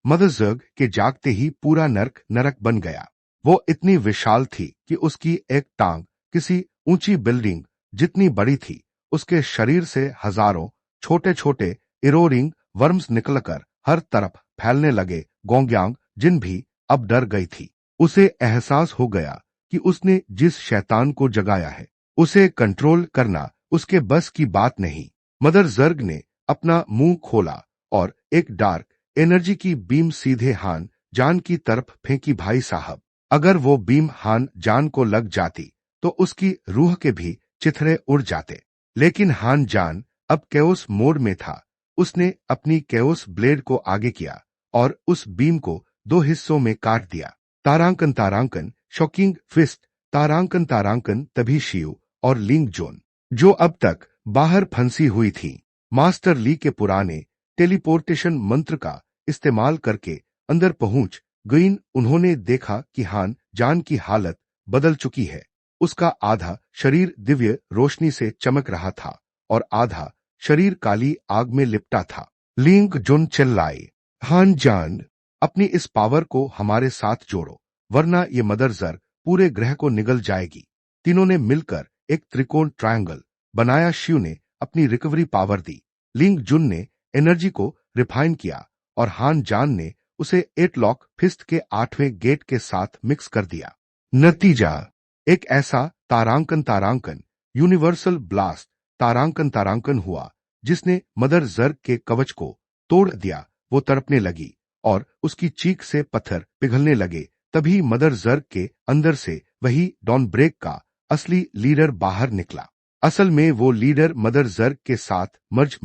मदर जर्ग के जागते ही पूरा नरक बन गया। वो इतनी विशाल थी कि उसकी एक टांग किसी ऊंची बिल्डिंग जितनी बड़ी थी। उसके शरीर से हजारों छोटे छोटे इरोरिंग वर्म्स निकलकर हर तरफ फैलने लगे। गोंगयांग जिन भी अब डर गई थी। उसे एहसास हो गया कि उसने जिस शैतान को जगाया है उसे कंट्रोल करना उसके बस की बात नहीं। मदर जर्ग ने अपना मुंह खोला और एक डार्क एनर्जी की बीम सीधे हान जान की तरफ फेंकी। भाई साहब, अगर वो बीम हान जान को लग जाती तो उसकी रूह के भी चिथड़े उड़ जाते। लेकिन हान जान अब केओस मोड में था। उसने अपनी केओस ब्लेड को आगे किया और उस बीम को दो हिस्सों में काट दिया। तारांकन तारांकन, शॉकिंग फिस्ट, तारांकन तारांकन। तभी शिव और लिंग जोन जो अब तक बाहर फंसी हुई थी, मास्टर ली के पुराने टेलीपोर्टेशन मंत्र का इस्तेमाल करके अंदर पहुंच गईं। उन्होंने देखा कि हान जान की हालत बदल चुकी है। उसका आधा शरीर दिव्य रोशनी से चमक रहा था और आधा शरीर काली आग में लिपटा था। लिंग जुन चिल्लाई, हान जान, अपनी इस पावर को हमारे साथ जोड़ो, वरना ये मदर जर्ग पूरे ग्रह को निगल जाएगी। तीनों ने मिलकर एक त्रिकोण ट्रायंगल बनाया। शिव ने अपनी रिकवरी पावर दी, लिंग जुन ने एनर्जी को रिफाइन किया और हान जान ने उसे एट लॉक फिस्ट के 8वें गेट के साथ मिक्स कर दिया। नतीजा एक ऐसा तारांकन तारांकन, यूनिवर्सल ब्लास्ट तारांकन तारांकन हुआ जिसने मदर जर्ग के कवच को तोड़ दिया। वो तड़पने लगी और उसकी चीख से पत्थर पिघलने लगे। तभी मदर जर्ग के अंदर से वही डॉन ब्रेक का असली लीडर बाहर निकला। असल में वो लीडर मदर जर्ग के साथ मर्ज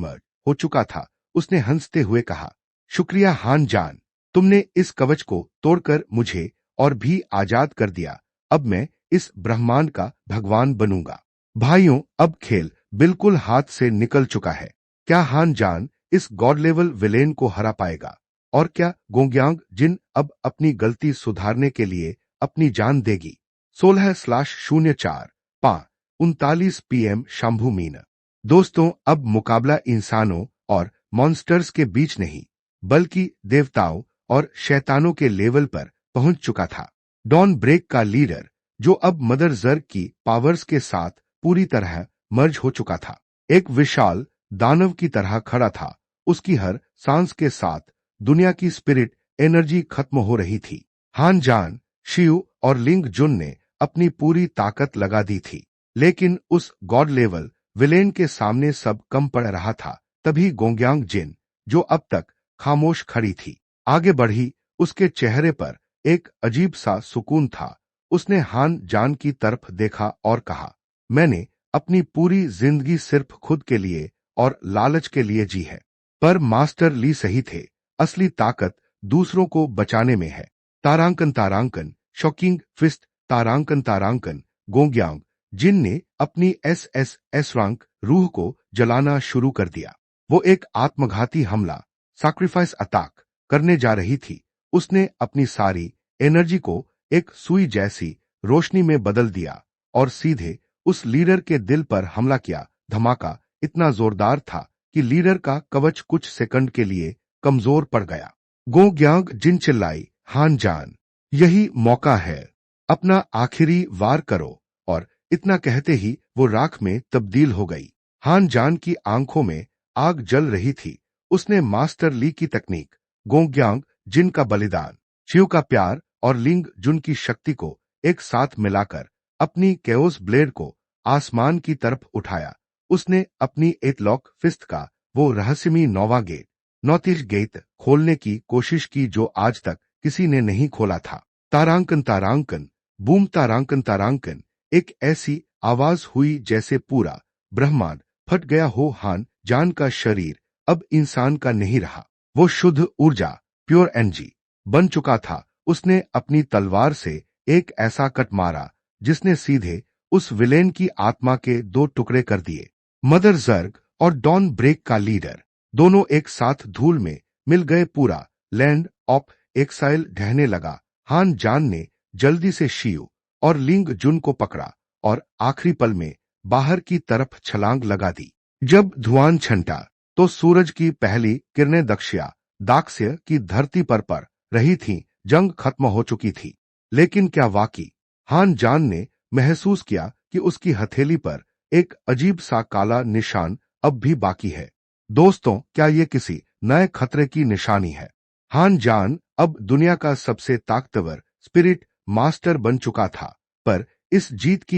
हो चुका था। उसने हंसते हुए कहा, शुक्रिया हान जान, तुमने इस कवच को तोड़कर मुझे और भी आजाद कर दिया। अब मैं इस ब्रह्मांड का भगवान बनूंगा। भाइयों, अब खेल बिल्कुल हाथ से निकल चुका है। क्या हान जान इस गॉड लेवल विलेन को हरा पाएगा? और क्या गोंगयांग जिन अब अपनी गलती सुधारने के लिए अपनी जान देगी? 16/04/39 PM शंभू मीना। दोस्तों, अब मुकाबला इंसानों और मॉन्स्टर्स के बीच नहीं, बल्कि देवताओं और शैतानों के लेवल पर पहुंच चुका था। डॉन ब्रेक का लीडर, जो अब मदर जर्ग की पावर्स के साथ पूरी तरह मर्ज हो चुका था, एक विशाल दानव की तरह खड़ा था। उसकी हर सांस के साथ दुनिया की स्पिरिट एनर्जी खत्म हो रही थी। हान जान, शिव और लिंग जुन ने अपनी पूरी ताकत लगा दी थी, लेकिन उस गॉड लेवल विलेन के सामने सब कम पड़ रहा था। तभी गोंग्यांग जिन, जो अब तक खामोश खड़ी थी, आगे बढ़ी। उसके चेहरे पर एक अजीब सा सुकून था। उसने हान जान की तरफ देखा और कहा, मैंने अपनी पूरी जिंदगी सिर्फ खुद के लिए और लालच के लिए जी है। पर मास्टर ली सही थे, असली ताकत दूसरों को बचाने में है। तारांकन तारांकन, शॉकिंग फिस्ट, तारांकन तारांकन। गोंग्यांग जिन ने अपनी एस रैंक रूह को जलाना शुरू कर दिया। वो एक आत्मघाती हमला, सैक्रिफाइस अटैक करने जा रही थी। उसने अपनी सारी एनर्जी को एक सुई जैसी रोशनी में बदल दिया और सीधे उस लीडर के दिल पर हमला किया। धमाका इतना जोरदार था कि लीडर का कवच कुछ सेकंड के लिए कमजोर पड़ गया। गोंग्यांग जिन चिल्लाई, हान जान, यही मौका है, अपना आखिरी वार करो। और इतना कहते ही वो राख में तब्दील हो गई। हान जान की आंखों में आग जल रही थी। उसने मास्टर ली की तकनीक, गोंग्यांग जिन का बलिदान, शिव का प्यार और लिंग जुन की शक्ति को एक साथ मिलाकर अपनी केओस ब्लेड को आसमान की तरफ उठाया। उसने अपनी एटलॉक फिस्ट का वो रहस्यमयी नौतिश गेट खोलने की कोशिश की जो आज तक किसी ने नहीं खोला था। तारांकन तारांकन, बूम तारांकन तारांकन। एक ऐसी आवाज हुई जैसे पूरा ब्रह्मांड फट गया हो। हान जान का शरीर अब इंसान का नहीं रहा। वो शुद्ध ऊर्जा, प्योर एनर्जी बन चुका था। उसने अपनी तलवार से एक ऐसा कट मारा जिसने सीधे उस विलेन की आत्मा के दो टुकड़े कर दिए। मदर जर्ग और डॉन ब्रेक का लीडर दोनों एक साथ धूल में मिल गए। पूरा लैंड ऑफ एक्साइल ढहने लगा। हान जान ने जल्दी से शिव और लिंग जुन को पकड़ा और आखिरी पल में बाहर की तरफ छलांग लगा दी। जब धुआं छंटा तो सूरज की पहली किरणें दाक्ष्य की धरती पर पड़ रही थीं। जंग खत्म हो चुकी थी, लेकिन क्या वाकई हान जान ने महसूस किया कि उसकी हथेली पर एक अजीब सा काला निशान अब भी बाकी है। दोस्तों, क्या ये किसी नए खतरे की निशानी है? हान जान अब दुनिया का सबसे ताकतवर स्पिरिट मास्टर बन चुका था, पर इस जीत की